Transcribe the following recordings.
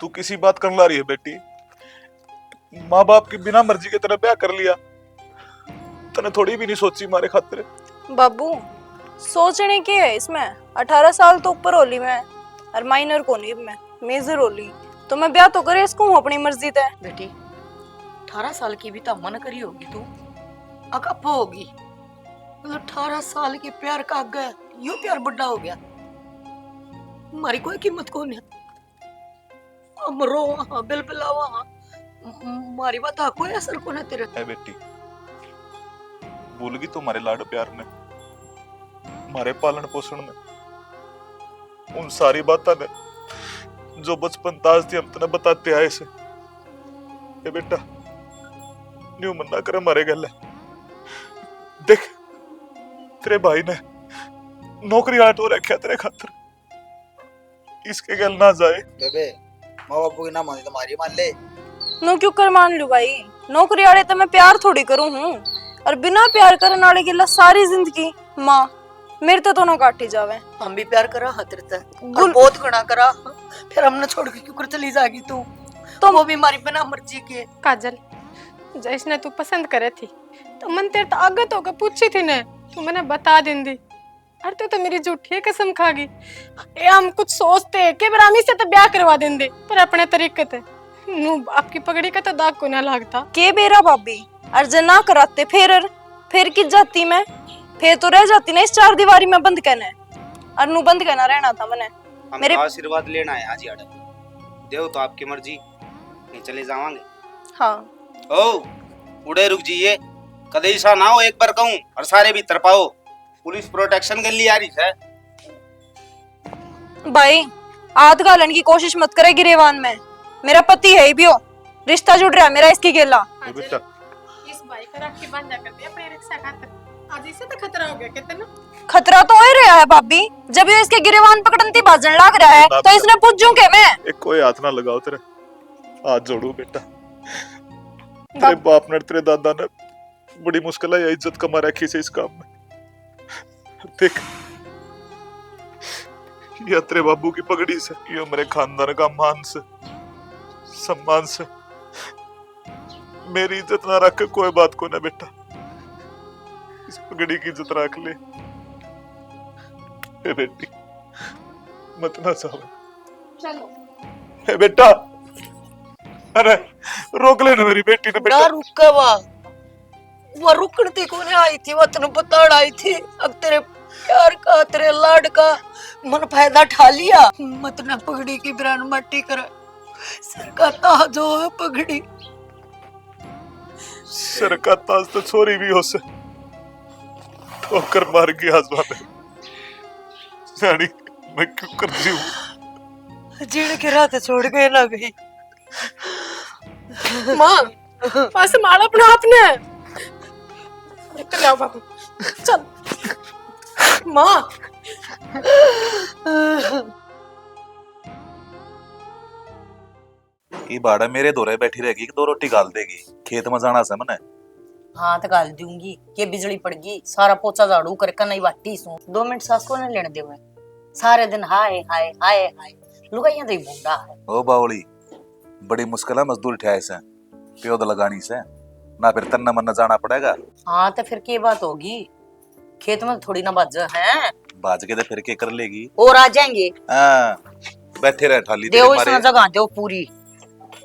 तू किसी बात कर ला रही है बेटी? माँ बाप की बिना मर्जी के तरह ब्याह कर लिया, तने थोड़ी भी नहीं सोची मारे खातिर? बाबू सोचने की है इसमें? 18 साल तो ऊपर होली मैं, और माइनर को नहीं मैं मेजर होली, तो मैं ब्याह तो करे इसको अपनी मर्जी ते। बेटी 18 साल की भी तो मन करी होगी तू, अकप होगी। 18 साल के प्यार का आगे यो प्यार बड़ा हो गया, हमारी कोई कीमत कौन है? हम रो वहां बिलबिला वहां, हमारी बात कोई असर कौन है तेरे? है बेटी, भूल गई तुम्हारे लाड प्यार में, हमारे पालन पोषण में, उन सारी बातों ने जो बचपन ताज थी हम तने बताते आए से। ए बेटा न्यू मन्ना कर हमारे गल है। देख तेरे भाई ने नौकरी आटो रखा तेरे खातर, इसके गल ना जाए। बेबे माँ बापू की ना मानी तुम्हारी मान ले। नो क्यों कर मान लू भाई? नौकरी वाले तो मैं प्यार थोड़ी करूं हूँ, और बिना प्यार करने वाले की सारी जिंदगी माँ मेरे तो ना काटी जावे। हम भी प्यार करा तेरे ते, और बहुत घना करा, फिर हमने छोड़ के क्यों कर चली जाएगी तू? तो वो भी हमारी बिना मर्जी के। काजल जैसने तू पसंद करे थी तो मन तेरे तो आगे तो के पूछी थी ने, तू मैंने बता देंदी। अरे तू तो मेरी झूठी कसम खागी। ये हम कुछ सोचते कि बरामी से तो ब्याह करवा देंदे, पर अपने तरीके ते नू आपकी पगड़ी का तो दाग को ना लागता के बेरा भाभी, अर्जन ना कराते फिर की जाती मैं, फिर तो रह जाती ना इस चार दीवारी में बंद कहने, और नू बंद कहना रहना था मैंने। हम मेरे आशीर्वाद लेना है आज यार, देव तो आपकी मर्जी, नहीं चले जावांगे। हाँ ओ उड़े रुक जाइए, कदे ऐसा ना हो एक बार कहूं और सारे भी तरपाओ, पुलिस प्रोटेक्शन के लिए आ रही है। भाई हाथ घालन की कोशिश मत करे गिरेवान में, मेरा पति है ही भी हो, रिश्ता जुड़ रहा है मेरा इसकी गेला। ए बेटा इस भाई का राखी बांधा कर दे अपनी रिक्शा खातर, आज इसे तो खतरा हो गया कितना। खतरा तो हो ही रहा है भाभी, जब ये इसके गिरेवान पकड़नती बाजन लग रहा है तो इसने पूछूं के मैं? एक कोई हाथ ना लगाओ तेरे, हाथ जोड़ू बेटा। तेरे बाप ने तेरे दादा ने बड़ी मुश्किल है इज्जत कमा रखी से इस काम में। देख ये तेरे बाबू की पगड़ी से, ये मेरे खानदान का मान से सम्मान से, मेरी इज्जत ना रख कोई बात को ना बेटा, इस पगड़ी की इज्जत रख ले। ए बेटी मत ना जाओ। चलो ए बेटा, अरे रोक लेना मेरी बेटी ने बेटा। रुका वो रुकती कौन आई थी? वो तेन बताड़ आई थी, अब तेरे प्यार का तेरे लाड का मन फायदा ठा लिया। मत ना पगड़ी की बिरान मट्टी कर, सर का ताज हो पगड़ी। सर का ताज तो छोरी भी हो से, ठोकर मार गई आसमान में। जानी मैं क्यों कर दी हूँ? जीण के रात छोड़ गए ना गई। माँ पास मारा अपना आपने, चल आओ बाबू चल। माँ ये बाड़ा मेरे दोरे बैठी रहेगी कि 2 रोटी गाल देगी? खेत में जाना से मने। हाँ तो गाल दूंगी, ये बिजली पड़ गई, सारा पोचा झाड़ू करके नहीं बाटी सू। 2 मिनट सास को नहीं लेने देवे, सारे दिन हाय हाय हाय हाय लुगाइयां तो भूंडा है। ओ बावली बड़ी मुश्किल है मजदूर ठहर से प्योद लगानी से ना, फिर तन्ना मन्ना जाना पड़ेगा। हाँ तो फिर की बात होगी, खेत में थोड़ी ना बाज है, बाज के तो फिर के कर लेगी और आ जाएंगे। हाँ बैठे रहे ठाली देव इस जगह दो पूरी।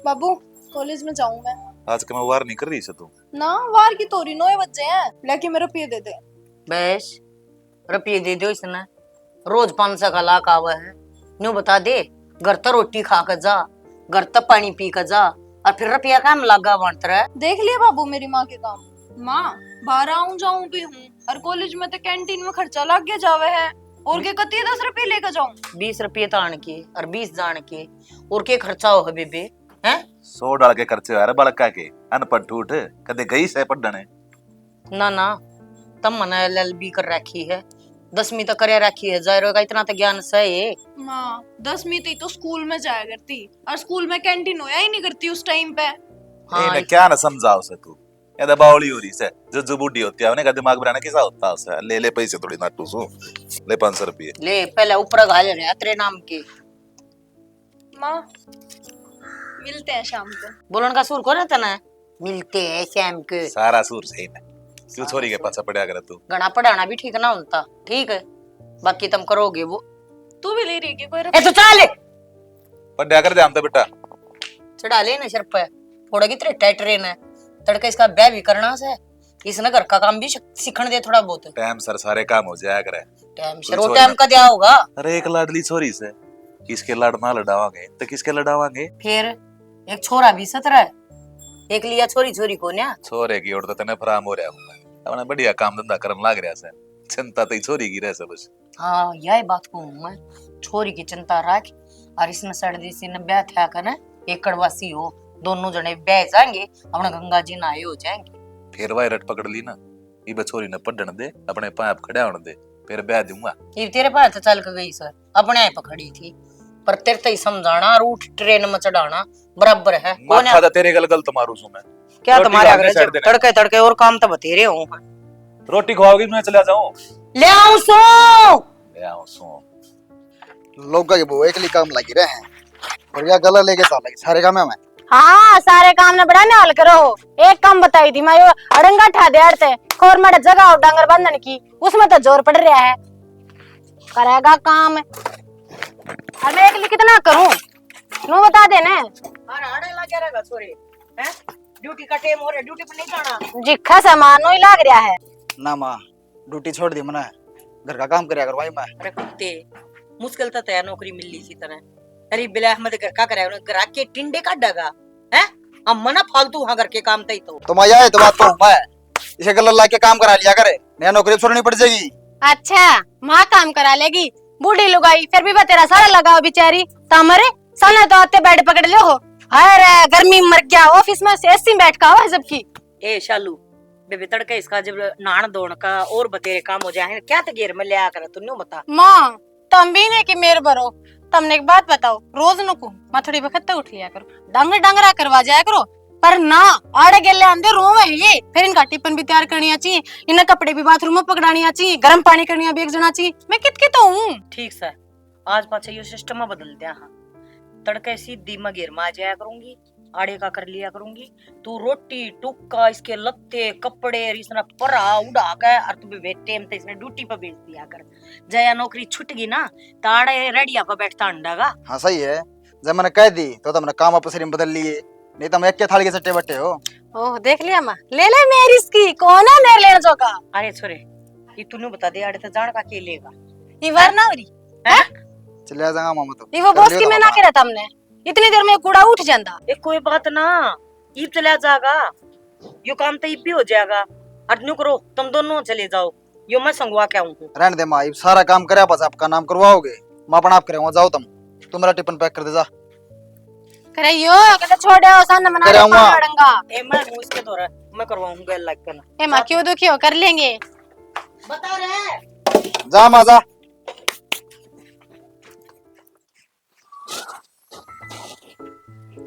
बाबू कॉलेज में जाऊं मैं? आज के मैं वार नहीं कर रही से तू ना वार की तोरी 9 बजे हैं, लेकिन मेरे रुपये दे दे। बस रुपये दे दो इसने, रोज 500 का लाख आवा है। न्यू बता दे, घर तो रोटी खा कर जा, घर तो पानी पी कर जा, और फिर रुपया काम लगा बांट रहा है। देख लिया बाबू मेरी माँ के काम, माँ बाहर आऊं जाऊं भी हूँ, और कॉलेज में तो कैंटीन में खर्चा लग गया जावे है, और के कती 10 रुपये लेकर जाऊं? 20 रुपये तान के और 20 जान के, और के खर्चा हो बेबे हैं? 100 डाल के खर्चे यार बड़का के अनपढ़ ठूठ कदे गई से पढ़ने ना ना तब मना LLB कर रखी है, 10वीं तक करे रखी है, जायरो का इतना तो ज्ञान सही। माँ 10वीं तक तो स्कूल में जाया करती, और स्कूल में कैंटीन होया ही नहीं करती उस टाइम पे। हाँ, मैं क्या ना समझाओ से तू, ये तो बावली हो रही से, जो बूढ़ी होती है उन्हें का दिमाग बनाना कैसा होता है उसे। ले पैसे थोड़ी ना टूसू, ले 500 रुपये ले, पहले ऊपर घाल रहे तेरे नाम के। माँ मिलते हैं शाम को। बोलन का सुर को रहता ना, मिलते हैं शाम को। सारा सूर सही ना, क्यों छोरी के पाछा पड़ा कर तू? गणा पढ़ाना भी ठीक ना होता, ठीक है, बाकी तुम करोगे वो। तू भी ले रही है कोई ए तो चल पढ़ा कर दे हम तो बेटा। चढ़ा ले ना सिर पे, फोड़ा की तेरे ट्रेन है, तड़के इसका ब्याह भी करना से, इसने घर का काम भी सीखने दे थोड़ा बहुत। टाइम सर सारे काम हो जाया करे। टाइम सर वो टाइम का दिया होगा। अरे एक लाडली छोरी से किसके लाड ना लड़ावांगे तो किसके लड़ावांगे? फिर एक छोरा भी सतरा है, एक लिया छोरी छोरी को ना। छोरे की ओर तो तने फराम हो रहा हूं मैं, अपना बढ़िया काम धंधा करन लाग रहा से, चिंता तो छोरी की रह सब बस। हाँ यही बात को मैं, छोरी की चिंता रख, और इसने सर्दी से न ब्याह था करना, एक कड़वासी हो, दोनों जने ब्याह जाएंगे, अपना गंगा जी नहाए हो जाएंगे। फिर वही रट पकड़ ली ना, ये बछोरी ने पढ़न दे, अपने पाप खड़ा होने दे, फिर ब्याह दूंगा। ये तेरे पास तो चल के गई सर, अपने आप पकड़ी थी, पर तेरे तो ही समझाना और उठ ट्रेन में चढ़ाना बराबर है। कौन माथा तेरे गलत मारू सु मैं। क्या रोटी तुम्हारे खा के अगर साइड देना। तड़के तड़के और काम तो बतेरे हो। रोटी खवाओगी मैं चला जाऊं? ले आऊं सो ले आओ सो। लोग का वो एक काम लगी रहे हैं और या गला लेके चल लगी सारे काम है मैं। हाँ सारे काम ने बड़ा निहाल करो। एक काम बताई थी मैं, अड़ंगा ठा दे अड़ते खोर मड़ जगह और डांगर बंधन की, उसमें तो जोर पड़ रहा है, करेगा काम। अब मैं एक कितना करूं नो बता देना। अरे आड़े लगे रहेगा छोरे, हैं ड्यूटी का टाइम हो रहा है, ड्यूटी पे नहीं जाना। जिखा सामान ही लाग रहा है ना माँ ड्यूटी छोड़ दी मैंने, घर का काम करया कर भाई मैं। अरे कुत्ते मुश्किल तो तय नौकरी मिल ली सी तरह, अरे बिला अहमद घर का करे घर के टिंडे काटेगा हैं, हम मना फालतू वहां घर के काम तई तो मैं आए तो बात कहूँ मैं, इसे गला ला के काम करा लिया करे, नया नौकरी छोड़नी पड़ जाएगी। अच्छा माँ काम करा लेगी, बूढ़ी लुगाई फिर भी तेरा सारा लगाओ बेचारी तमरे साला तो आते बेड पकड़ लो। अरे गर्मी मर गया, ऑफिस में एसी में बैठ का हुआ सबकी। ए शालू बेबे तड़का इसका जब नान धोन का और बतेरे काम हो जाए क्या तो घेर में ले आ कर, तू बता। माँ तुम भी ने कि मेरे भरो, तुमने एक बात बताओ, रोज नको मैं थोड़ी वक्त उठ लिया करो, डांगर डांगरा करवा जाया करो, पर ना आड़े गेले आंदे रोवे ये, फिर इनका टिफिन भी तैयार करनी चाहिए, इन्हें कपड़े भी बाथरूम में पकड़ानी चाहिए, गर्म पानी करनी भी एक जना चाहिए, मैं कित तो हूँ। ठीक सर, आज पाछे ये सिस्टम में बदल दिया। हाँ तड़के सीधी में घेर में आ जाया करूंगी, आड़े का कर लिया करूंगी, तू रोटी टुक्का इसके लत्ते कपड़े इसने परा उड़ा के और तू भी टाइम ते इसने ड्यूटी पे भेज दिया कर। जया नौकरी छूट गई ना ताड़े रेडिया पे बैठता अंडागा। हाँ सही है, जब मैंने कह दी तो तुमने काम आपस में बदल लिए, नहीं तो हम एक के थाली के सट्टे बट्टे हो। ओह देख लिया माँ, ले ले मेरी इसकी कौन है मेरे लेने जोगा। अरे छोरे ये तूने बता दे आड़े तो जान का के लेगा ये वरना हो रही हैं? चले जाएगा मामा तो ये वो बॉस की मैं ना के रहता हमने, इतनी देर में कूड़ा उठ जाता। ए कोई बात ना, ईब चला जाएगा, यो काम तो ईब भी हो जाएगा। अटनू करो तुम दोनों चले जाओ, यो मैं संगवा के आऊँ। रहने दे माँ, ये सारा काम करे बस आपका नाम करवाओगे, माँ अपना आप करेंगे, जाओ तुम मेरा टिफिन पैक कर दे जा। करे यो कहते छोड़े हो सान मना करे हुआ। लड़ंगा। ए मैं हूँ इसके द्वारा मैं करवाऊंगा अल्लाह के ना। ए माँ क्यों दुखी हो, कर लेंगे। बता रहे जा माँ जा।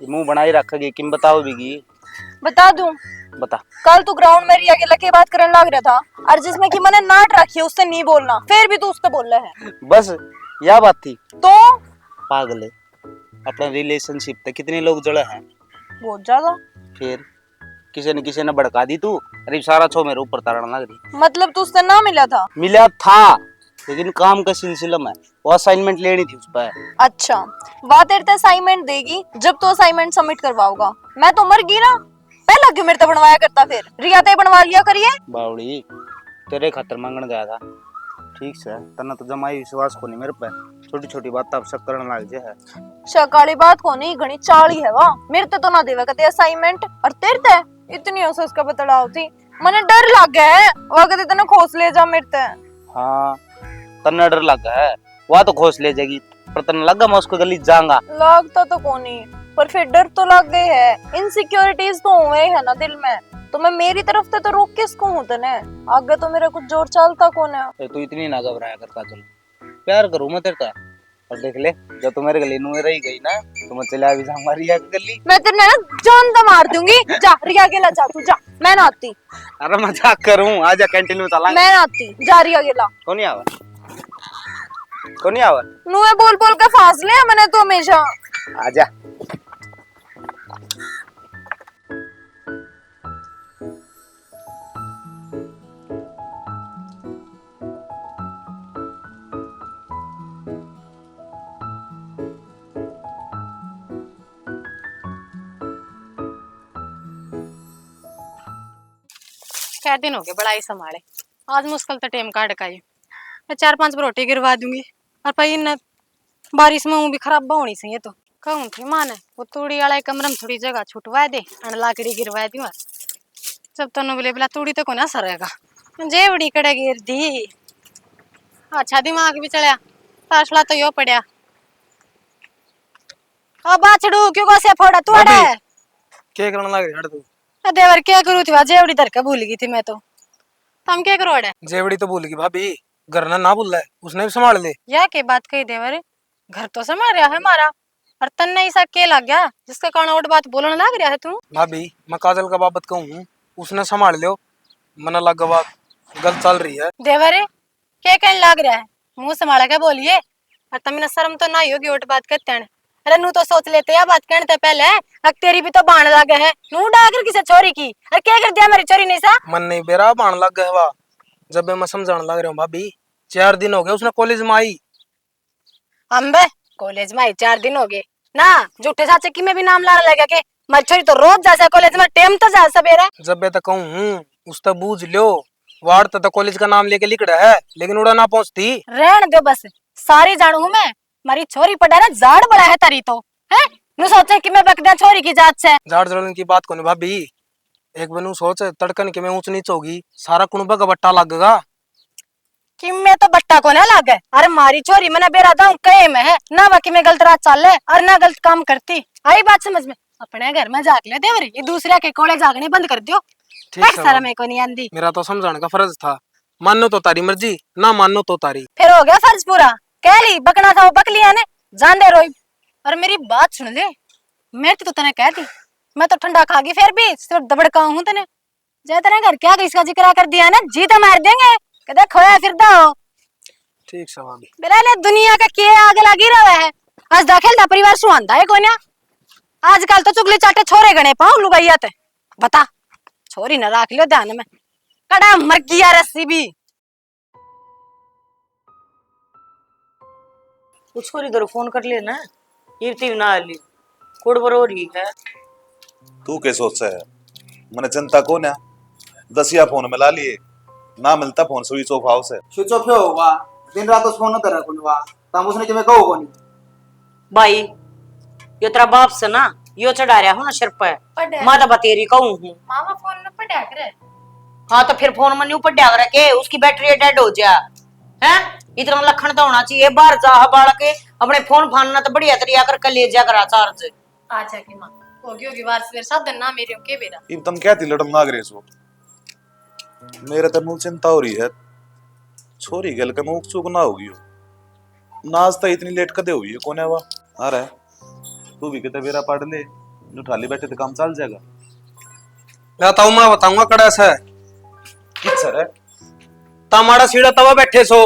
मुंह बनाई रखेगी किम बताओ बीगी? बता दूं, बता। कल तू ग्राउंड में रिया के लगे बात करने लग रहा था, और जिसमें कि मैंने नाट रखी है उससे नहीं बोलना, फिर भी तू उससे बोल रहा है। बस यह बात थी? तो पागल है, अपना रिलेशनशिप पे कितने लोग जुड़े हैं, बहुत ज्यादा। फिर किसी ने भड़का दी तू, अरे सारा छो मेरे ऊपर तारण लग रही। मतलब तू उससे ना मिला था? मिला था लेकिन काम का सिलसिला में वो असाइनमेंट लेनी थी उस पर। अच्छा वह तेरे से असाइनमेंट देगी जब तो असाइनमेंट सबमिट करवाओगा, मैं तो मर गई ना, पहला क्यों मेरे से बनवाया करता, फिर रिया ते बनवा लिया करिए। बावड़ी तेरे खातर मांगने गया था, ठीक से तना तो जमाई विश्वास को नहीं मेरे पे, छोटी छोटी बात अब शक करने लग जाए। शकाली बात को नहीं घनी चाली है वाह, मेरे ते तो ना देवा कहते असाइनमेंट, और तेरे ते इतनी औसस का बतलाव थी, मने डर लग गया है, वह कहते तने खोस ले जा मेरे ते। हाँ तना डर लगा है, वह तो खोस ले जाएगी, पर तना लगा मैं उसको गली जाऊंगा। लगता तो कोनी, पर फिर डर तो लग गए है, इनसिक्योरिटीज तो हुए है ना दिल में, तो मैं मेरी तरफ से तो रोक किसको हूँ तने, आगे तो मेरा कुछ जोर चलता कौन है। तू इतनी ना घबराया करता, चल प्यार करूँ मैं तेरे का, और देख ले जब तू मेरे गली में रही गई ना तो मैं चला भी जाऊंगा रिया की गली। मैं तेरे ना जान तो मार दूंगी, जा रिया गेला जा, तू जा, मैं ना आती। अरे मजाक करूँ, आजा कैंटीन में चला। मैं ना आती, जा रिया गेला। कौन आवा कौन आवा, नुए बोल बोल के फासले है मैंने तो हमेशा। आजा क्या दिन हो गए बड़ाई संभाले, आज मुश्किल तो टेम काट का ही मैं 4-5 रोटी गिरवा दूंगी। और भाई न बारिश में भी खराब होनी चाहिए तो कहूँ थी माने वो तूड़ी वाला कमरे में थोड़ी जगह छुटवा दे और लाकड़ी गिरवा दूँ। जब तो बोले बोला तूड़ी तो को ना सरेगा जेवड़ी कड़े गिर दी। अच्छा दिमाग भी चलिया फासला तो यो पड़ा। अब बाछड़ू क्यों को से फोड़ा तू अड़े क्या करने लग रही तू? देवर क्या करूँ थी जेवड़ी धर के भूल गई थी मैं तो। हम क्या करो अड़े? जेवड़ी तो भूल गई भाभी, घर ना भूल है, उसने भी संभाल ले। या के बात कही देवर, घर तो संभाल रहा है हमारा और तन्ने ऐसा के लग गया जिसका कारण और बात बोलने लग रहा है तू। भाभी मैं काजल का बाबत कहूँ उसने संभाल लियो, मना लग बात गलत चल रही है। देवर क्या कहने लग रहा है, मुंह संभाला के बोलिए। और तमने शर्म तो ना होगी ओट बात करते हैं। अरे नू तो सोच लेते या बात करने पहले अब तेरी भी तो बाण लगे है नू डाकर किसे छोरी की। अरे क्या कर दिया मेरी छोरी ने सा मन नहीं बेरा बाण लग गया वा। जब मैं समझाने लग रहा हूँ भाभी 4 दिन हो गए उसने कॉलेज में आई। अम्बे कॉलेज में आई 4 दिन हो गए ना, झूठे साचे की में भी नाम लाने लगा के मेरी छोरी तो रोज जा कॉलेज में टेम तो जा सवेरे। जब मैं तो कहूँ उस तक बूझ लो वार्ड तो कॉलेज का नाम लेके लिख रहा है लेकिन उड़ा ना पहुंचती। रहन दो बस सारी जानू हूँ मैं, मारी छोरी पड़ा ना जाड़ बड़ा है तारी तो है नु सोचे कि मैं बकदा छोरी की जात से। जाड़ जड़न की बात कोनी भाभी, एक बनू सोच तड़कन के में ऊंच नीच होगी सारा कुणबा का बट्टा लगेगा कि मैं तो बट्टा को ना लागे। अरे मारी छोरी मैंने बेरा दाऊ कहे में है ना बाकी मैं गलत रात चल ले और ना गलत काम करती। आई बात समझ में, अपने घर में जाग ले देवरी ये दूसरे के कोले जागने बंद कर दियो। ठीक है सारा मेरे को नहीं आंदी, मेरा तो समझाने का फर्ज था, मानो तो तारी मर्जी ना मानो तो तारी। फिर हो गया फर्ज पूरा, कह ली बकना था वो बक लिया ने जान दे रोई। और मेरी बात सुन ले, मैं तो तने कहती मैं तो ठंडा खागी फिर भी सिर्फ दबड़का हूँ तने जे तेरे घर क्या इसका जिक्र कर दिया ना जी तो मार देंगे कदे खोया फिर दो। ठीक है भाभी। बेला दुनिया का के आगे लगी रहा है आज दाखिल दा परिवार सुहांदा है कोन्या। आजकल तो चुगली चाटे छोरे गणे पाऊ लुगाइया ते बता छोरी न राख लियो ध्यान में कड़ा मर गया रस्सी भी। उसको इधर फोन कर लेना ये तीन ना ली कोड बरो रही है। तू क्या सोच है मैंने जनता को ना 10 फोन में ला लिए ना मिलता फोन स्विच ऑफ हाउस है। स्विच ऑफ होगा दिन रात उस फोन न करे कोनी वा तम उसने के मैं कहो कोनी भाई यो तेरा बाप से ना यो चढ़ा रहा हूं ना सिर पे मैं तो बतेरी कहूं हूं मामा फोन में पड़ा करे। हाँ तो फिर फोन में न्यू पड्या करे के उसकी बैटरी डेड हो जा है इतना लखन तो होना चाहिए बाहर जा बाड़ के अपने फोन फानना तो बढ़िया तरिया कर ले जा करा चार्ज। अच्छा की मां होगी वार से सब दिन ना मेरे के बेरा इब तुम क्या थी लड़न लाग रहे सो मेरे तो मुंह चिंता हो रही है छोरी गल के मुंह चूक ना होगी नाश्ता इतनी लेट कदे हुई है कोने वा आ रहा है तू भी कितने बेरा पढ़ ले जो ठाली बैठे तो काम चल जाएगा। मैं बताऊंगा कड़ा से किस सर है तमाड़ा सीढ़ा तवा बैठे सो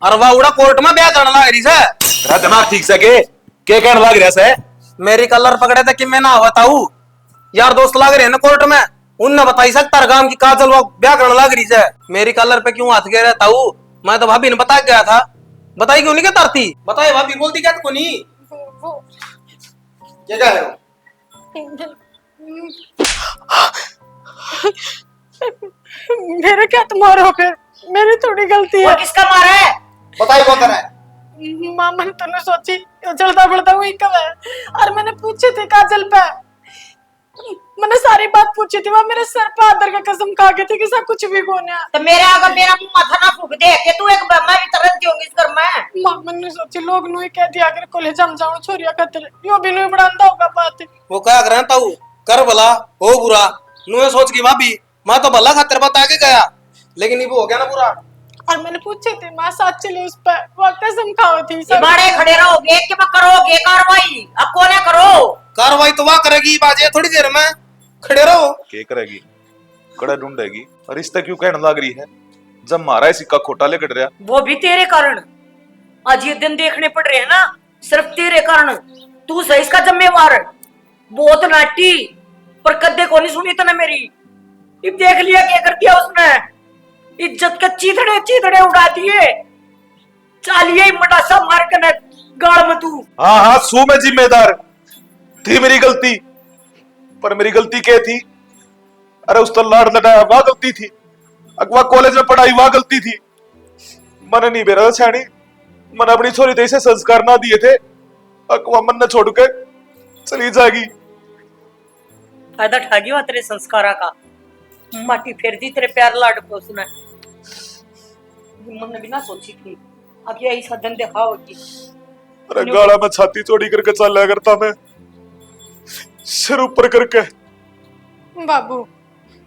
और वह उड़ा कोर्ट में ब्याह करने लग रही से। तेरा दिमाग ठीक से के कहने लग रहा है मेरी कलर पकड़े थे कि मैं ना बताऊ यार दोस्त लग रहे हैं ना कोर्ट में उनने बताई सकता गांव की काजल वो ब्याह करने लग रही है मेरी कलर पे क्यों हाथ गिर रहता हूँ मैं तो भाभी ने बता गया था बताई क्यों नहीं क्या तरती बताए भाभी बोलती क्या को नहीं क्या है मेरे क्या तुम्हारा हो फिर मेरी थोड़ी गलती है। किसका मारा है बताइए कौन कर रहा है मामा ने तूने सोची चलता पड़ता हुई कब है और मैंने पूछी थी काजल पे मैंने सारी बात पूछी थी वह मेरे सर पे आदर का कसम खा के थी कि सब कुछ भी कौन है। तो मेरे आगे मेरा मुंह माथा ना फूक दे के तू एक मैं भी तरंती होंगी इस घर में। मामा ने सोची लोग नु कह दिया अगर कॉलेज हम जाऊं छोरिया खतर यो भी नु बढ़ांदा होगा बात वो क्या कर रहा हूँ कर भला हो बुरा नु सोच की भाभी मैं तो भला खातर बता के गया लेकिन वो हो गया ना बुरा। और मैंने पूछे थे मां साथ चले उस पर वो कसम खाओ थी सब बड़े खड़े रहोगे कि मैं करोगे कार्रवाई अब कौन है करो कार्रवाई तो वह करेगी बाजे थोड़ी देर में खड़े रहो के करेगी कड़ा ढूंढेगी और रिश्ता क्यों कहने लग रही है जब मारा है सिक्का खोटा ले कट रहा वो भी तेरे कारण आज ये दिन देखने पड़ रहे हैं ना सिर्फ तेरे कारण तू सही इसका जिम्मेवार बहुत नाटी पर कद्दे को नहीं सुनी तने मेरी अब देख लिया क्या कर दिया उसने इज्जत के चीथड़े चीथड़े उड़ा दिए चालिए मटासा मार के न गाड़ में तू। हाँ हाँ सू मैं जिम्मेदार थी मेरी गलती पर मेरी गलती क्या थी अरे उस तो लाड़ लटाया वह गलती थी अगवा कॉलेज में पढ़ाई वहां गलती थी, मन नहीं बेरा छाणी, मन अपनी छोरी तो इसे संस्कार ना दिए थे, अगवा मन ने छोड़ के चली जाएगी। फायदा ठागी हुआ तेरे संस्कारा का, माटी फेर दी तेरे प्यार लाड को उसने। मन ने बिना सोची थी अब यही सदन देखा होगी। अरे गाड़ा में छाती चौड़ी करके चला करता मैं, सिर ऊपर करके। बाबू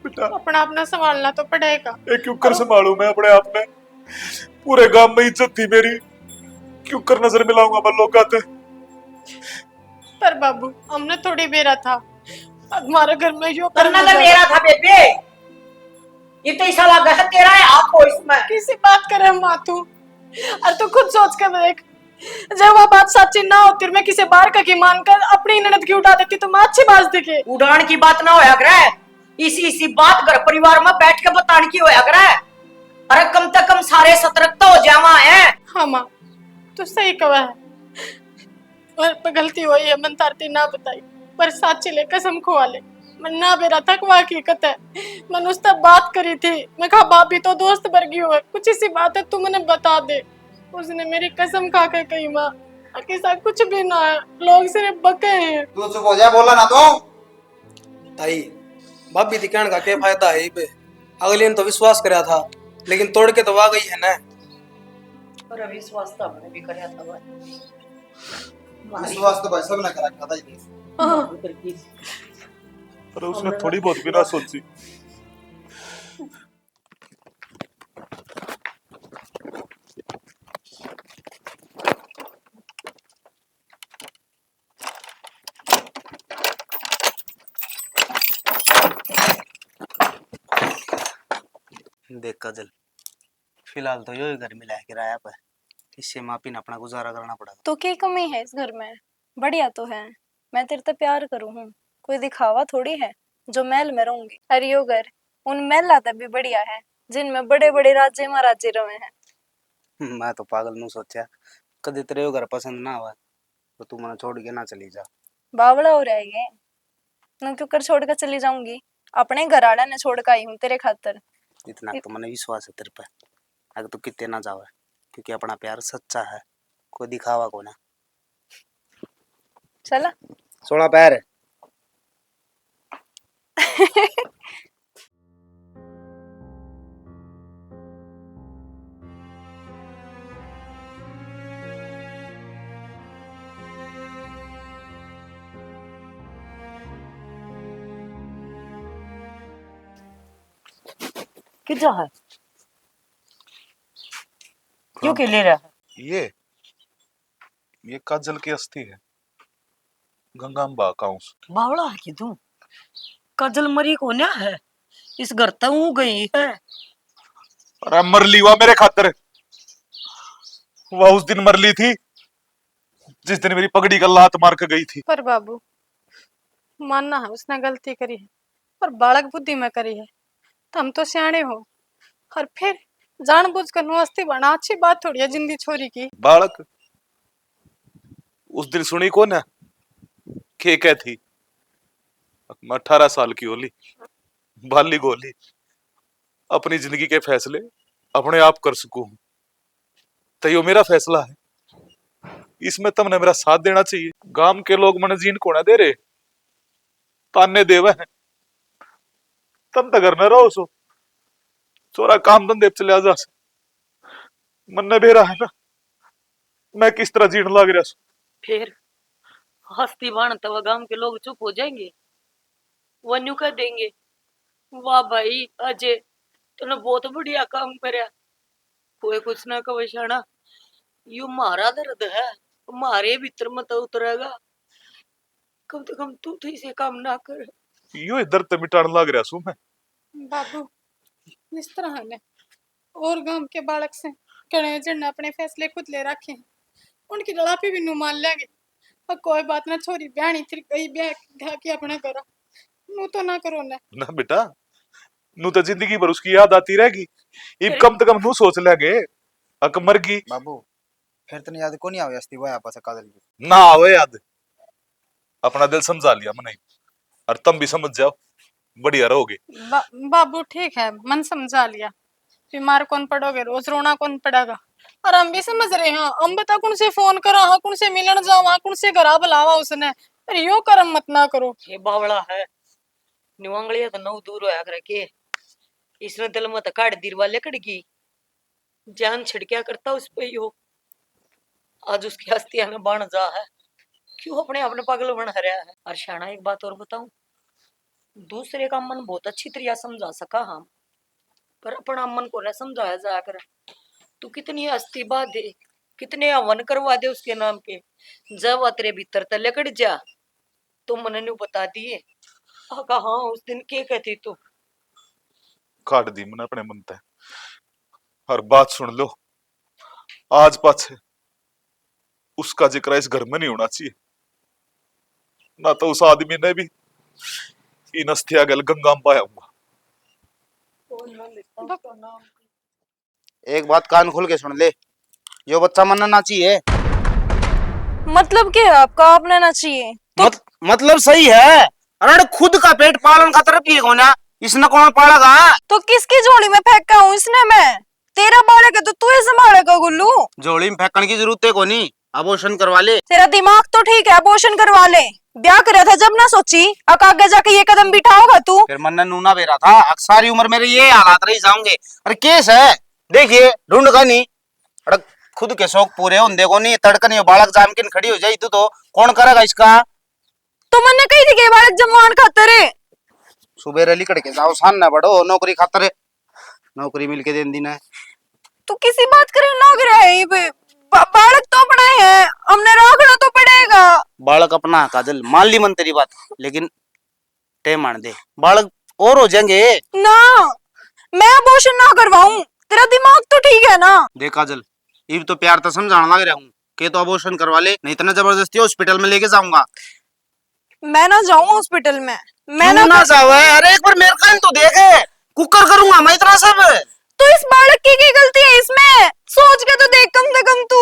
बेटा अपना अपना संभालना तो पड़ेगा। ये क्यों कर संभालू मैं अपने आप में, पूरे गांव में इज्जत थी मेरी, क्यों कर नजर मिलाऊंगा मैं लोग आते। पर बाबू हमने थोड़ी बेरा था, हमारे घर में यो करना तो मेरा था बेबे, ये तो ऐसा लगा है तेरा है आपको इसमें। किसी बात करे माँ तू, और तू खुद सोच कर देख, जब वो बात सच्ची ना होती मैं किसी बार का की मानकर अपनी ननद की उड़ा देती तो मैं अच्छी बात देखे। उड़ान की बात ना होया करे, इसी बात घर परिवार में बैठ के बताने की होया करे। अरे कम से कम सारे सतर्क तो हो जावा है। हाँ माँ तू सही कहा है, और गलती हुई है, मन तारती ना बताई, पर साची ले कसम खुआ ले, मैं ना बेरा तक वो हकीकत है। मैंने उससे बात करी थी, मैं कहा भाभी तो दोस्त वर्गी हो, कुछ ऐसी बात है तू मुझे बता दे। उसने मेरी कसम खा के कही माँ कि साथ कुछ भी ना है, लोग सिर्फ बके हैं। तू चुप हो जा, बोला ना तो। ताई भाभी थी कहने का क्या फायदा है पे, अगले ने तो विश्वास कराया था लेकिन तोड़ के तो आ गई है ना। और विश्वास तो हमने भी कराया था भाई, विश्वास तो भाई सब ने करा था जी। पर उसने थोड़ी बहुत भी ना सोची। देख काजल, फिलहाल तो यो ही घर मिला है किराया पर, इससे मापी ने अपना गुजारा करना पड़ेगा। तो क्या कमी है इस घर में? बढ़िया तो है, मैं तेरे से प्यार करूँ हूँ, कोई दिखावा थोड़ी है जो महल में रहूंगी। अरे यो घर उन महलाता भी बढ़िया है जिनमें बड़े बड़े राज्य महाराजे रहे हैं। मैं तो पागल नू सोचा कदे तेरे यो घर पसंद ना हुआ तो तू मने छोड़ के ना चली जा। बावड़ा हो रहेगे न, क्यों कर छोड़ कर चली जाऊंगी? अपने घर आड़ा ने छोड़ कर आई हूँ तेरे खातर। इतना तो मने विश्वास है तेरे पे, अगर तू कितने ना जावे, क्योंकि अपना प्यार सच्चा है, कोई दिखावा को ना। चला सोना पैर किधर है क्यों के ले रहा है? ये काजल की अस्थि है, गंगाम्बा काउंस। बावड़ा है कि तू? काजल मरी को ना है, इस घर तक वो गई है। अरे मरली हुआ मेरे खातर, वह उस दिन मरली थी जिस दिन मेरी पगड़ी का लात मार के गई थी। पर बाबू मानना है उसने गलती करी है, पर बालक बुद्धि में करी है, तो हम तो सियाणे हो, और फिर जानबूझ कर नुअस्ती बना अच्छी बात थोड़ी है जिंदी छोरी की। बालक उस दिन सुनी को ना क्या थी, मैं 18 साल की होली, बाली गोली, अपनी जिंदगी के फैसले अपने आप कर सकूं, तो यो मेरा फैसला है, इसमें तुमने मेरा साथ देना चाहिए। गांव के लोग मन जीन को ना दे रहे, ताने देवे हैं, तुम तो घर में रहो सो, चोरा काम धंधे चले जा, मन ने बेरा है ना, मैं किस तरह जीण लाग रहा सो। फिर हस्ती बाण तो गांव के लोग चुप हो जाएंगे, वन्यू कह देंगे वाह भाई अजय तूने बहुत बढ़िया काम करया, कोई कुछ ना कहे शाना, यो मारा दर्द है, मारे भीतर मत उतरेगा, कम से कम तू तो इसे काम ना कर। यो इधर तो मिटाण लाग रहा सू मैं। बाबू इस तरह ने और गांव के बालक से कड़े जड़ने अपने फैसले खुद ले रखे हैं, उनकी लड़ापी भी नु मान लेंगे, और कोई बात ना छोरी ब्याणी थी कहीं ब्याह की अपना करा, नू तो ना करो ना बेटा, नू तो जिंदगी भर उसकी याद आती रहेगी, इब कम से कम नू सोच लेंगे अक मर गई। बाबू फिर तो याद को नहीं आवे अस्ती वाया पास काजल की ना आवे याद, अपना दिल समझा लिया मैंने, और तुम भी समझ जाओ बढ़िया रहोगे। बाबू ठीक है, मन समझा लिया। बीमार कौन पड़ोगे, रोज रोना कौन पड़ेगा। और हम भी समझ रहे हैं, हम बता कौन से फोन करा, हाँ कौन से मिलन जावा, कौन से घरा बुलावा उसने। पर यो कर्म मत ना करो। ये बावड़ा है निवांगलिया तो नौ दूर होया करे के इसने दिल में तो काट दीर वाले कड़की जान छिड़किया करता उस पे ही हो। आज उसकी हस्तियां में बन जा है, क्यों अपने अपने पागल बन रहा है। और शाना एक बात और बताऊं, दूसरे का मन बहुत अच्छी तरह समझा सका हम, पर अपना मन को न समझाया जाया कर। तू कितनी हस्ती बाधे, कितने हवन करवा दे उसके नाम पे, जब वह तेरे भीतर तले कट जा तो मन ने बता दिए। हाँ उस दिन के कहती तू काट दी मैंने अपने मन ते। हर बात सुन लो, आज पाछे उसका जिक्र इस घर में नहीं होना चाहिए, ना तो उस आदमी ने भी इन अस्थिया गल गंगा में पाया हुआ। एक बात कान खोल के सुन ले, यो बच्चा मरना ना चाहिए। मतलब क्या है आपका, आपने ना चाहिए तो? मतलब सही है। अरे खुद का पेट पालन का तरफ ही होना, इसने कौन पालेगा? तो किसकी झोली में फेंका हूँ इसने मैं? तेरा बालक है तो तू ही संभालेगा गुल्लू। झोली में फेंकने की जरूरत है को नहीं, अबॉर्शन करवा ले। तेरा दिमाग तो ठीक है, अबॉर्शन करवा ले। ब्याह करा था जब ना सोची, अब आगे जाके ये कदम बिठाओगा तू? फिर मन ने नूना बेरा था, सारी उम्र मेरे ये हालात रही जाऊंगे। अरे केस है, देखिए ढूंढ का नहीं। अरे खुद के शौक पूरे हों देखो नहीं, तड़कन ये बालक जाम के खड़ी हो जाए तो कौन करेगा इसका? तो मैंने कही थी कि बालक जमवान खातर है। सुबह रैली कड़के जाओ, सान ना बढ़ो, नौकरी खातर है, नौकरी मिलके दे देना है। तू किसी बात करे ना करे, बालक तो अपना है, हमने रखना तो पड़ेगा। बालक अपना काजल मान ली मन तेरी बात, लेकिन टे मान दे बालक और हो जाएंगे ना। मैं अबॉर्शन ना करवाऊं, तेरा दिमाग तो ठीक है ना? देख काजल, इब तो प्यार तो समझाने लग रहा हूँ कि तो अबॉर्शन करवा ले, नहीं तो ना जबरदस्ती हॉस्पिटल में लेके जाऊंगा। मैं ना जाऊं हॉस्पिटल में, मैं ना जाओ। अरे एक बार मेरे कान तो देख, कुकर करूंगा मैं इतना सब। तो इस बालक की गलती है इसमें? सोच के तो देख कम से कम, तू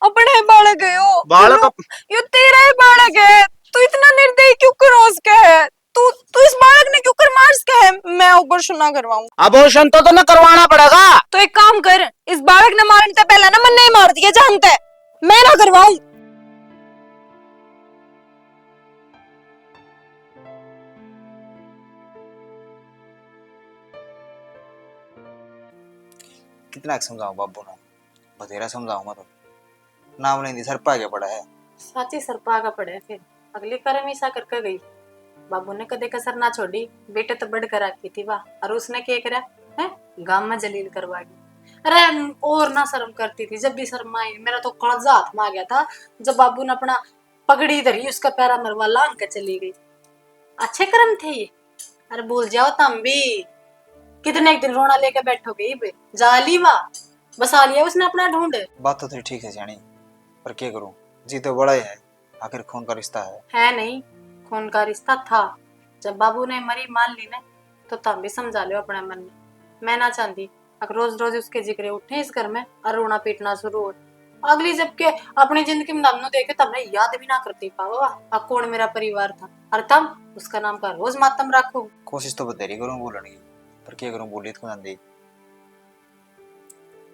अपने बालक है यो। बालक यो तेरा ही बालक है, तू इतना निर्दयी क्यों क्रॉस का है? तू इस बालक ने क्यों कर मार्स का है? मैं अबॉर्शन ना करवाऊं। अबॉर्शन तो ना करवाना पड़ेगा। तो एक काम कर, इस बालक ने मारने से पहले ना मन नहीं मार दिया, जानता है? मैं ना करवाऊं। कितना समझाऊं बाबू ना, बतेरा समझाऊं मैं तो नाम नहीं दी सर पा गया पड़ा है। साची सरपा का पड़े, फिर अगली कर्म ऐसा करके गई। बाबू ने कदे कसर ना छोड़ी, बेटे तो बढ़ कर आकी थी वाह। और उसने क्या करा है, गांव में जलील करवा दी। अरे और ना शर्म करती थी, जब भी शर्म आई मेरा तो कड़जा हाथ में आ गया था जब बाबू ने अपना पगड़ी धरी उसका पैरा मरवा लांग के चली गई। अच्छे कर्म थे ये। अरे भूल जाओ तुम भी, कितने एक दिन रोना लेके बैठोगे जाली वाह, बसा लिया उसने अपना ढूंढ। बात तो तेरी ठीक है जानी, पर क्या करूं, जी तो बड़ा ही है, आखिर खून का रिश्ता है नहीं, खून का रिश्ता था। जब बाबू ने मरी मान ली ने तो तुम भी समझा लो अपने मन में। मैं ना चाहती अगर रोज रोज उसके जिक्र उठे इस घर में और रोना पीटना शुरू हो। अगली जबकि अपनी जिंदगी में नामनो देखे तब मैं याद भी ना करती पाओ अब कौन मेरा परिवार था, और तब उसका नाम का रोज मातम रखो। कोशिश तो बतेरी करूं बोलने की, पर क्या करूं बोली तो नहीं।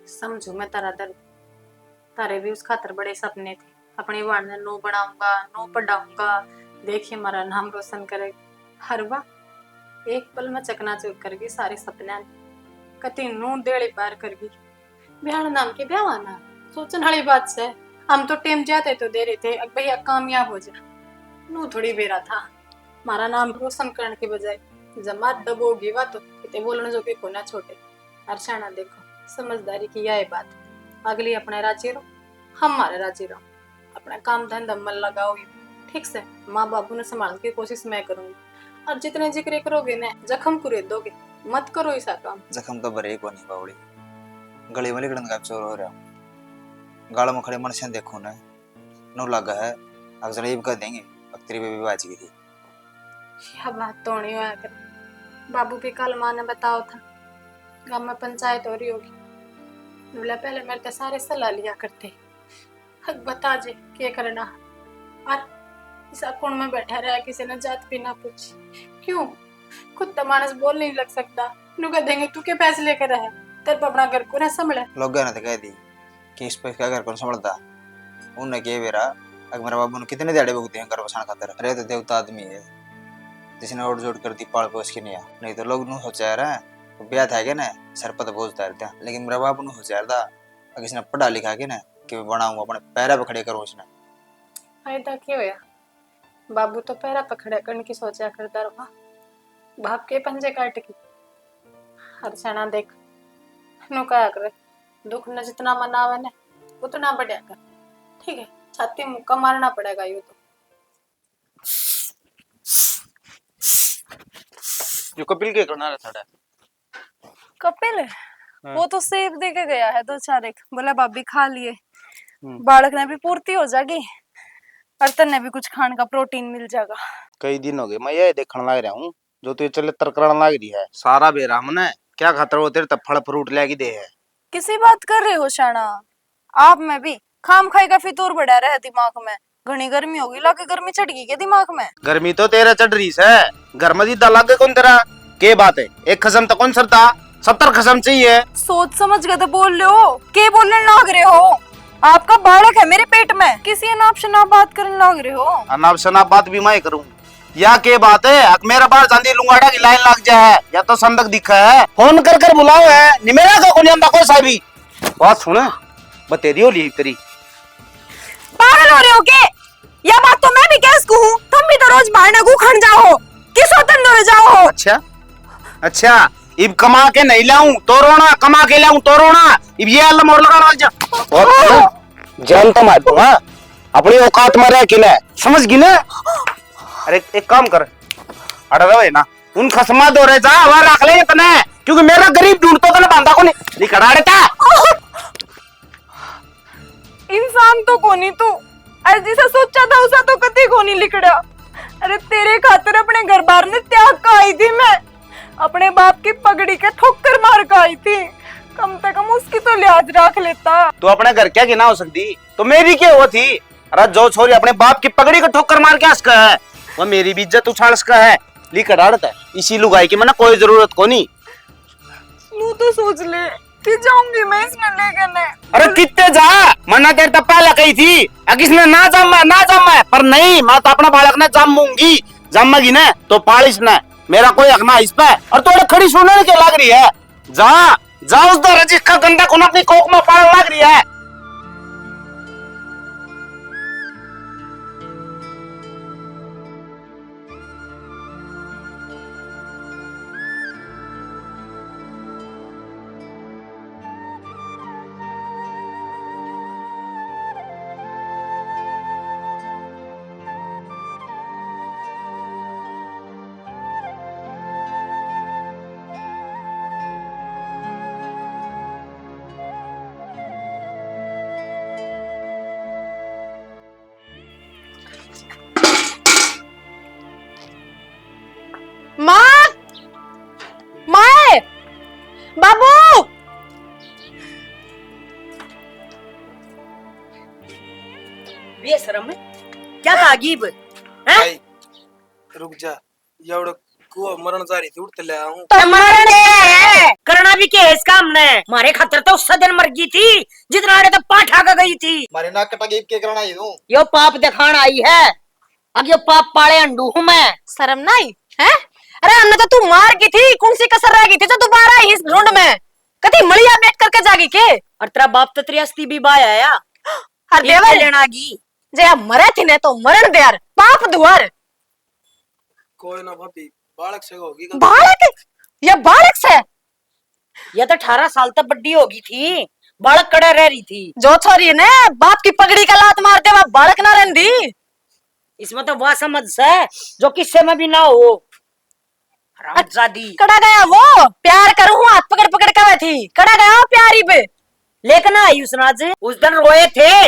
समझू मैं तारा दर्द, तारे भी उस खातर बड़े सपने थे, अपनी वाण ने नो बनाऊंगा, नो पढ़ाऊंगा, देखिए हमारा नाम रोशन करे। हर बार एक पल में चकनाचूर कर गई सारे सपने, कति नू देड़ी पार कर गई। ब्याह नाम के ब्याह आना सोचने वाली बात से, हम तो टेम जाते तो दे रहे थे अब भैया कामयाब हो जाए, नू थोड़ी बेरा था हमारा नाम रोशन करने के बजाय जमा दबोगी वा तो कितने बोलने जो के कोना छोटे। अर्शाना देखो समझदारी की यह बात, अगली अपने राजी रहो, हमारे राजी रहो, अपना काम धंधा मन लगाओ ठीक से। माँ बाबू ने संभालने की कोशिश मैं करूंगी, और जितने जिक्र करोगे ना जख्म कुरेद दोगे, मत करो ऐसा काम। जख्म तो भरे को नहीं बावड़ी, गली में निकलने का चोर हो रहा, गाड़ में खड़े मनुष्य देखो ना नो लगा है, अब जरा कर देंगे अब तेरी बेबी बाज गई थी। यह बात तो नहीं होया कर, बाबू भी कल माँ ने बताओ था गाँव में पंचायत हो रही होगी, बोला पहले मेरे तो सारे सलाह लिया करते, हक बता जे क्या करना। और इस अकुण में बैठा रहा, किसी ने जात भी ना पूछी, क्यों खुद तो मानस बोल नहीं लग सकता, नु कह देंगे तू के पैसे लेकर रहे, तेरे पे अपना घर को ना संभले। लोग ने तो कह दी कि इस पे क्या घर कौन संभलता। उनने कह बेरा अगर मेरे बाबू ने कितने दिहाड़े भुगते हैं घर बसाने खातर। अरे तो देवता आदमी है जिसने ओढ़ जोड़ कर दी पाल पोस के नहीं आ। नहीं तो लोग नु सोचा रहा है ब्याह था क्या ना सर पर बोझता रहता। लेकिन मेरा बाबू नु सोचा रहा अगर इसने पढ़ा लिखा के ना कि मैं बनाऊंगा अपने पैरा पे खड़े करूँ इसने। फायदा क्या होया, बाबू तो पैरा पकड़ा करने की सोचा करता रहा, बाप के पंजे काट की। हर क्षणा देख नु क्या करे, दुख न जितना मनावे ने उतना बढ़िया कर। ठीक है, छाती मुक्का मारना पड़ेगा यूं तो। जो कपिल के करना रहता है कपिल वो तो सेब दे के गया है 2-4 एक, बोला भाभी खा लिए, बालक ने भी पूर्ति हो जाएगी और तन्ने भी कुछ खाने का प्रोटीन मिल जाएगा। कई दिन हो गए मैं ये देखने लग रहा हूँ जो तू चले तरकराने लग रही है सारा बेरा हमने क्या खातर वो तेरे तब फल फ्रूट लेके दे है। किसी बात कर रहे हो शाना आप? में भी खाम खाई का फितूर बढ़ा रहा है दिमाग में। घनी गर्मी होगी, लाके गर्मी चढ़ गई क्या दिमाग में? गर्मी तो तेरा चढ़ रही है, घर में दीदा लग कौन तेरा के बात है। एक खसम तो कौन सरता 70 खसम चाहिए। सोच समझ के तो बोल रहे हो, के बोलने लग रहे हो? आपका बालक है मेरे पेट में, किसी अनाप शनाप बात करने लग रहे हो। अनाप शनाप बात भी मैं करूँ या के बात है? अब मेरा बार चांदी लुंगाड़ा की लाइन लग जाए या तो संदक दिखा है, फोन कर कर बुलाओ है निमेरा का कोनी अंदा कोई सा भी बात सुन बतेरी हो ली तेरी। पागल हो रहे हो के? यह बात तो मैं भी कैस को हूँ, तुम भी तो रोज बाहर न खन जाओ, किस वतन दौरे जाओ। अच्छा अच्छा इब कमा के नहीं लाऊं तो रोना, कमा के लाऊं तो रोना। इब ये अल्लाह मोर लगाना जा जान तो मार दूंगा अपनी औकात में रह के ले, समझ गई ना? अरे एक काम कर अड़ा रहे ना उन खसमा दो रहे जा वहां रख ले तने, क्योंकि मेरा गरीब ढूंढतो तो ना बांधा को नहीं निकड़ा रहता। इंसान तो कोनी तू, अरे जैसा सोचा था उसा तो कभी कोनी लिखड़ा। अरे तेरे खातिर अपने घर बार ने त्याग का आई थी मैं, अपने बाप की पगड़ी के ठोकर मार का आई थी, कम से कम उसकी तो लिहाज रख लेता। तो अपने घर क्या गिना हो सकती तो मेरी क्या हुआ थी? अरे जो छोरी अपने बाप की पगड़ी को ठोकर मार के हंसका है वो मेरी भी इज्जत उछाल सका है लिखड़ा रहता है। इसी लुगाई की मैंने कोई जरूरत को नहीं। तू तो सोच ले कि जाऊंगी मैं इसमें लेकर ने। अरे कितने जा मना तेरे तब पहले कही थी किसने ना जमा पर नहीं मैं तो अपना बालक ने जमूंगी, जमेगी ना तो पालिश ना मेरा कोई हक ना इस पे। और तोड़े खड़ी सुनने के लग रही है जा जा उस दर जिसका गंदा खून अपनी कोक में पाल लग रही है। माँ माए बाबू बेशरम क्या था अजीब हैं? भाई रुक जा एवढं कुवा मरण जा रही थी उठते ले आऊं तो मरण है करना भी क्या है इसका हमने? मारे खतर तो उस दिन मर गई थी जितना आड़े तो पाठा का गई थी। मारे नाक कटा के करना ही दूं। यो पाप दिखान आई है, अब यो पाप पाले अंडू हूँ मैं। शर्म नहीं है? अरे हमने तो तू मार की थी, कौन सी कसर रह गई थी जो दोबारा इस ढूंढ में कभी मलिया बैठ करके जागी के? और तेरा बाप तो तेरी अस्थि भी बाया आया हर देवर लेना गी जे आप मरे थी ने तो मरण देर पाप दुआर। कोई ना भाभी बालक से होगी बालक ये बालक से ये तो 18 साल तक बड्डी होगी थी, बालक कड़े रह रही थी। जो छोरी ने बाप की पगड़ी का लात मार दे वह बालक ना रहंदी। इसमें तो वह समझ है जो किस्से में भी ना हो। हरामजादी कड़ा गया वो प्यार करूँ हाथ पकड़ पकड़ के थी, कड़ा गया प्यारी पे लेकिन आई उस दिन रोए थे,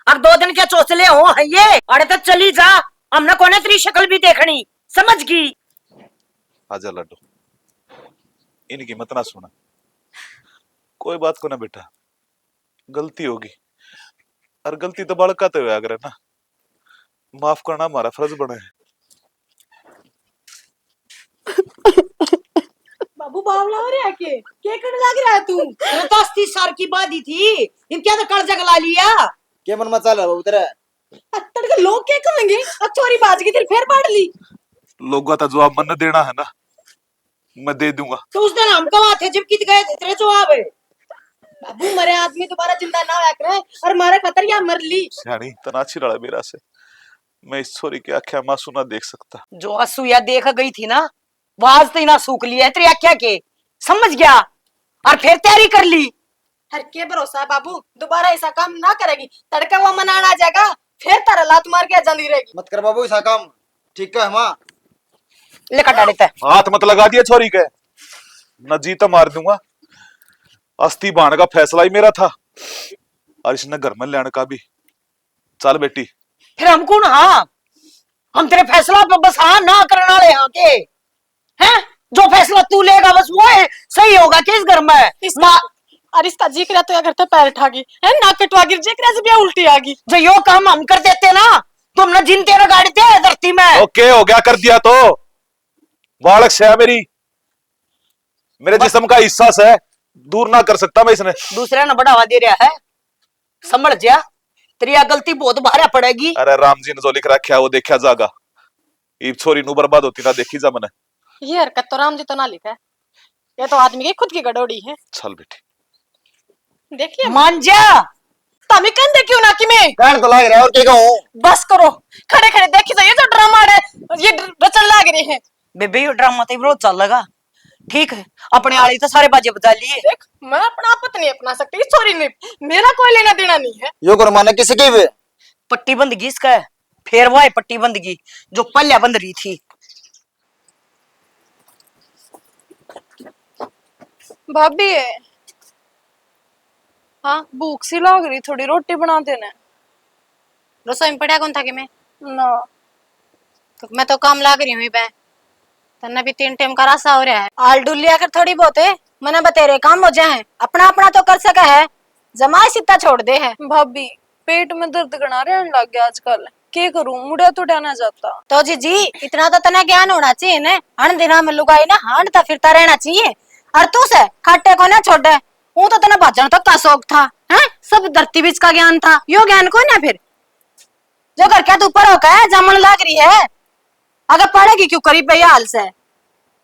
अब 2 दिन के चौसले हो है ये। अरे तो चली जा, हमने कोने तेरी शक्ल भी देखनी, समझ गई? आजा लड्डू इनकी मत ना सुना, कोई बात को ना बेटा, गलती होगी और गलती तो बालक का तो है अगर ना, माफ करना हमारा फर्ज बने है। के करने लग रहा है तू? अरे 10-30 साल की बात ही थी, इनके तो कर्जा ला लिया। क्या मन मत चल बाबू तेरा? अत्तड़ के लोग क्या कहेंगे? अब चोरी बाज की फिर पाड़ ली। लोगों का जवाब मन देना है ना, मैं दे दूंगा। तो उस दिन हम कहाँ थे जब कित गए थे, तेरे जवाब है। बाबू मरे आदमी दोबारा जिंदा ना होया करे और मारे खतर या मर ली। सियाणी तना छिड़ा मेरा से, मैं इस छोरी की आख्या मासू ना देख सकता। जो असूया देख गई थी ना, वो आज तो ना सूख लिया है तेरी आख्या के, समझ गया? और फिर तैयारी कर ली। हर के भरोसा है बाबू, दोबारा ऐसा काम ना करेगी। तड़का वो मनाना आ जाएगा, फिर तारा लात मार के जांदी रहेगी। मत कर बाबू ऐसा काम, ठीक है माँ? लेकर डाले थे। हाथ मत लगा दिया छोरी के, न जी तो मार दूंगा। अस्थि बाण का फैसला ही मेरा था और इसने घर में लेने का भी। चल बेटी। फिर हम कौन? हाँ, हम तेरे फैसला पे बस हाँ ना करने वाले यहाँ के हैं। जो फैसला तू लेगा बस वो है सही होगा किस घर में। और इसका जिक्र तो अगर तो पैर ठागी है ना कटवा गिर जिक्र से भी उल्टी आ गई। जो यो काम हम कर देते ना, तुम न जिन तेरा गाड़ी थे धरती में। ओके हो गया, कर दिया तो बालक से है मेरे जिस्म का हिस्सा से दूर ना कर सकता मैं इसने। दूसरे ने बढ़ावा दे रहा है, समझ जा, तेरी यह गलती बहुत भारी पड़ेगी। अरे राम जी ने जो लिख रखा है वो देखा जागा, ये छोरी नु बर्बाद होती ना देखी जा मैंने। ये हरकत तो राम जी तो ना लिखा है, ये तो आदमी की खुद की गड़ोड़ी है। चल बेटी देखिए मान जा। तमी कंधे क्यों ना कि मैं कहने तो लग रहा है और क्या कहूँ? बस करो, खड़े खड़े देखी जाइए जो ड्रामा है ये रचन लाग रहे हैं। बेबे ये ड्रामा तो विरोध चल लगा, ठीक है? अपने आली तो सारे बाजे बजा लिए। देख मैं अपना आपत नहीं अपना सकती, सॉरी नहीं, मेरा कोई लेना देना नहीं है। यो कर माने किसी की भी पट्टी बंदगी इसका है, फिर वो है पट्टी बंदगी जो पल्ला बंद रही थी। भाभी हाँ भूख सी लग रही, थोड़ी रोटी बना देना। रसोई में पड़ा कौन था कि मैं ना तो मैं तो काम लाग रही हूँ बे, तन्ने भी 3 टाइम का रास्ता हो रहा है। आल डुल लिया कर थोड़ी बहुत है, मने बतेरे काम हो जाए, अपना अपना तो कर सका है, जमाए सीता छोड़ दे है। भाभी पेट में दर्द गना रहने लग गया आजकल, के करूं, मुड़िया तो डाना जाता। तो जी इतना तो तना ज्ञान होना चाहिए ने, हण दिना में लुगाई ना हांडता फिरता रहना चाहिए। और तू से खाटे को ना छोड़े, वो तो तना भाजन तक का शौक था हैं, सब धरती बीच का ज्ञान था, यो ज्ञान को ना फिर जो घर क्या तू ऊपर होकर जमन लग रही है, अगर पढ़ेगी क्यों करीब भैया हाल से।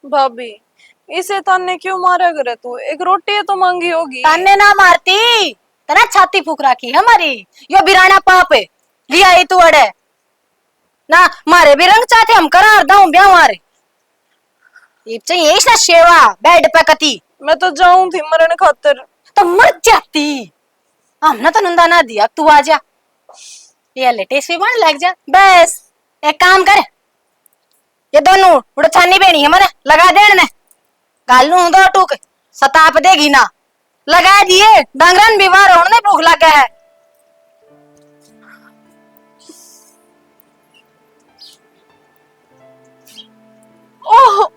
भाभी इसे ताने क्यों मारा करे तू, एक रोटी तो मांगी होगी। ताने ना मारती, तना छाती फूक रखी है हमारी, यो बिराना पाप है लिया ही तू अड़े ना, मारे भी रंग चाहते हम करार दाऊं ब्याह मारे चाहिए ना शेवा बेड पे कती। मैं तो जाऊं थी मरने खातर। तो मर जाती, हमने तो नंदा ना दिया, तू आ जा ये लेटेस्ट भी बन लग जा। बस एक काम कर, ये दोनों उड़ छानी बेनी है मरे लगा दे ने, गालू दो टूक सताप देगी ना, लगा दिए डांगरन बीमार होने भूख लगा है। ओह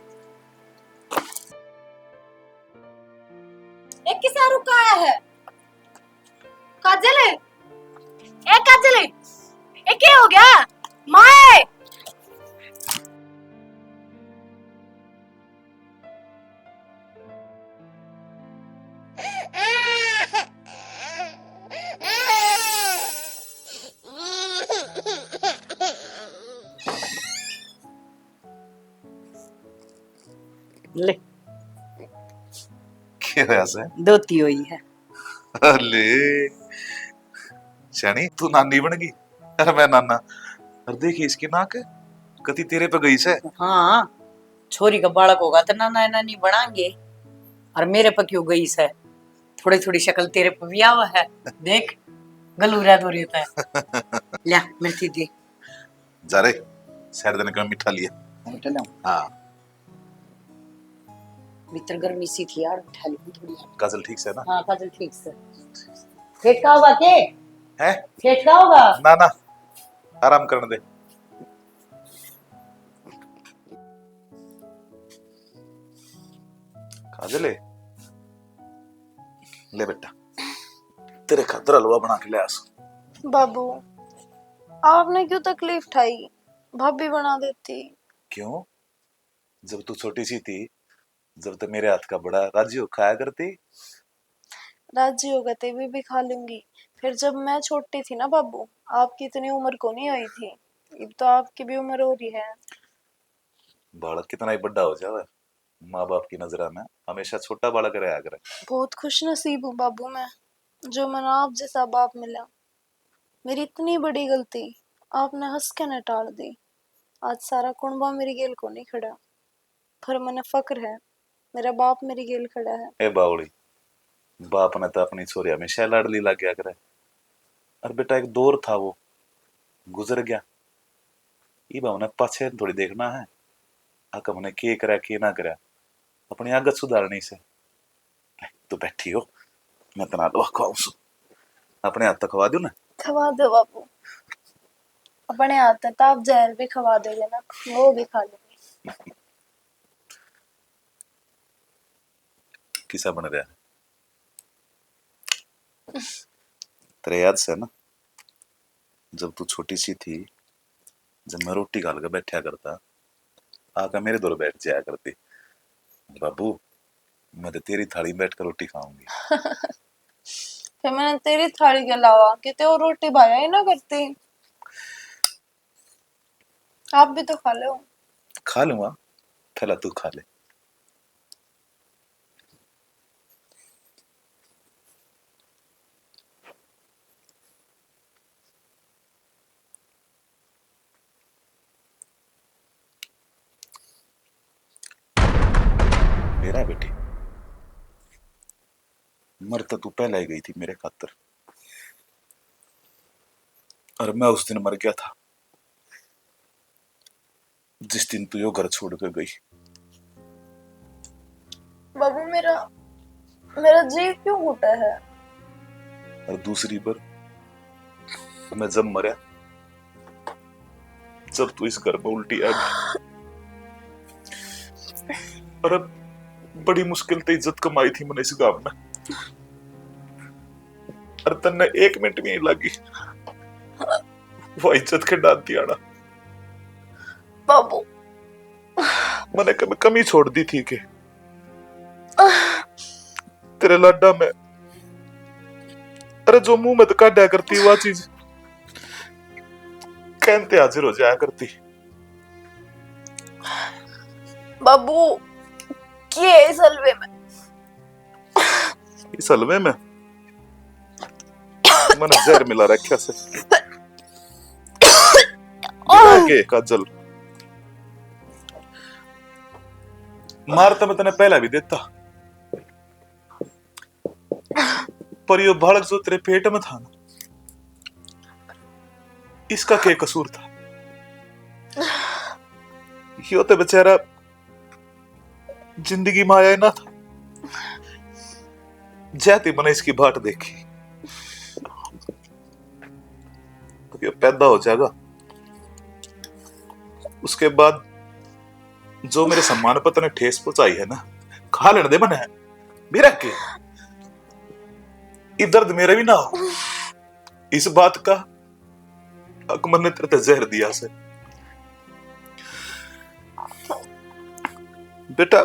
एक किसा रुका है काजल, ए काजल ए क्या हो गया माए? ले क्या होया से? दोती हुई है। अले शनी तू नानी बन गई। अरे मैं नाना। अरे देखी इसकी नाक कति तेरे पे गई से। हाँ, छोरी का बालक होगा तो नाना नानी बनाएंगे, और मेरे पे क्यों गई से? थोड़ी थोड़ी शक्ल तेरे पे भी आवा है, देख गलूरा दो रहता है। लिया मिर्ची दे जा रे, सैर देने का मीठा लिया। हाँ भीतर गर्मी सी थी यार, उठा ली थोड़ी। काजल ठीक से ना? हाँ काजल ठीक से। फेटका होगा के? है? फेटका होगा? ना ना आराम करने दे। काजल ले बेटा, तेरे खातर हलवा बना के ले आस। बाबू आपने क्यों तकलीफ उठाई, भाभी बना देती। क्यों? जब तू छोटी सी थी जब तो मेरे हाथ का बड़ा राजी हो खाया करती। राजी हो गए भी खा लूंगी। फिर जब मैं छोटी थी ना बाबू, आपकी इतनी उम्र को नहीं हुई थी। अब तो आपकी भी उम्र हो रही है। बालक कितना ही बड़ा हो जावे, माँ बाप की नजर में हमेशा छोटा बालक रहा करे। बहुत खुश नसीब हूँ बाबू मैं, जो मैंने आप जैसा बाप मिला। मेरी इतनी बड़ी गलती आपने हंस के न टाल दी। आज सारा कुंबा मेरी गेल को नहीं खड़ा, पर मैंने फक्र है मेरा बाप मेरी गेल खड़ा है। ए बावली, बाप ने तो अपनी छोरी हमेशा लाडली ला गया करे। और बेटा एक दौर था वो गुजर गया। ये हमने पाछे थोड़ी देखना है, आका हमने के करा के ना करा, अपनी आगत सुधारनी से। तो बैठी हो, मैं तना दवा खवाऊं सु। अपने हाथ तक खवा दू ना। खवा दो बाबू, अपने हाथ तक तो आप जहर भी खवा दोगे ना, वो भी खा लूंगी। किसा बन रहा है तेरे याद से ना, जब तू छोटी सी थी, जब मैं रोटी खा के बैठा करता, आका मेरे दौर बैठ जाया करती। बाबू, मैं तो तेरी थाली में बैठ कर रोटी खाऊंगी। फिर मैंने तेरी थाली के अलावा कितने और रोटी भाया ही ना करती। आप भी तो खा लो। खा लूंगा, पहला तू खा ले। मेरा बेटी मर तो तू पहले ही गई थी मेरे खातर, और मैं उस दिन मर गया था जिस दिन तू यो घर छोड़ कर गई। बाबू मेरा जीव क्यों घुटा है? और दूसरी बार मैं जब मरा, जब तू इस घर में उल्टी आ गई, और अब बड़ी मुश्किल से इज्जत कमाई थी मैंने इस गांव में, और तन्ने 1 मिनट भी नहीं लगी वो इज्जत के डाल दिया ना। बाबू मैंने कभी कमी छोड़ दी थी कि तेरे लाडा में, अरे जो मुंह में तो काटा करती वह चीज कहते हाजिर हो जाया करती। बाबू ये इस हलवे में, इस हलवे में मैंने जहर मिला रखा से के काजल मार तो मैं तने पहला भी देता, पर यो बालक जो तेरे पेट में था ना, इसका क्या कसूर था? यो तो बेचारा जिंदगी में आया ना था, जाती मैंने इसकी बाट देखी तो ये पैदा हो जाएगा। उसके बाद जो मेरे सम्मान पर तने ठेस पहुंचाई है ना, खा लेने दे मने मेरा के। ये दर्द मेरा भी ना हो इस बात का, अकमर ने तेरे जहर दिया से। बेटा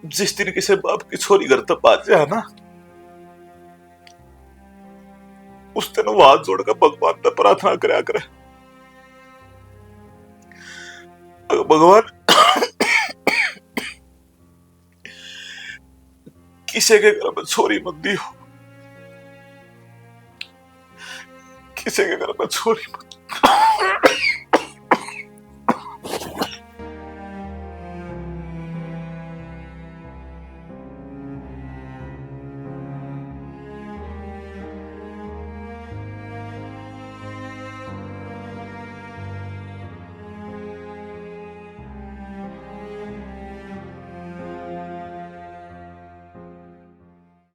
जिस दिन किसी बाप की छोरी घर तक आ जाए ना, उस दिन वो हाथ जोड़कर भगवान से प्रार्थना करया करे, भगवान किसी के घर में छोरी मत दी हो, किसी के घर में छोरी मत